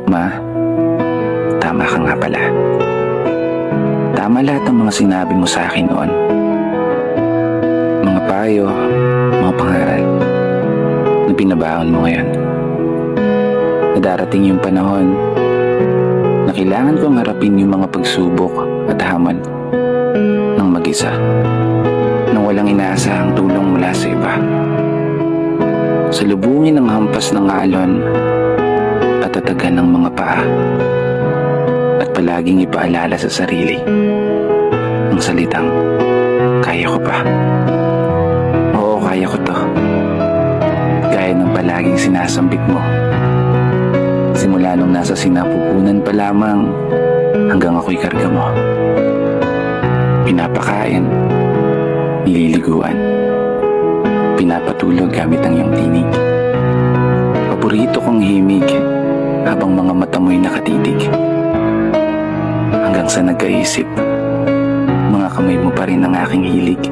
Ma, tama ka nga pala. Tama lahat ng mga sinabi mo sa akin noon. Mga payo, mga pangaral na binabaon mo ngayon. Na darating yung panahon na kailangan kong harapin yung mga pagsubok at hamon ng mag-isa, nang walang inaasahang tulong mula sa iba. Salubungin ang hampas ng alon at tatagan ng mga paa, at palaging ipaalala sa sarili ang salitang, kaya ko pa. Oo, kaya ko to. Gaya ng palaging sinasambit mo. Simula nung nasa sinapupunan pa lamang hanggang ako'y karga mo. Pinapakain, nililiguan, pinapatulog gamit ang iyong tinig. Paborito kong himig habang mga mata mo'y nakatitig. Hanggang sa nagkaisip, mga kamay mo pa rin ang aking hilig.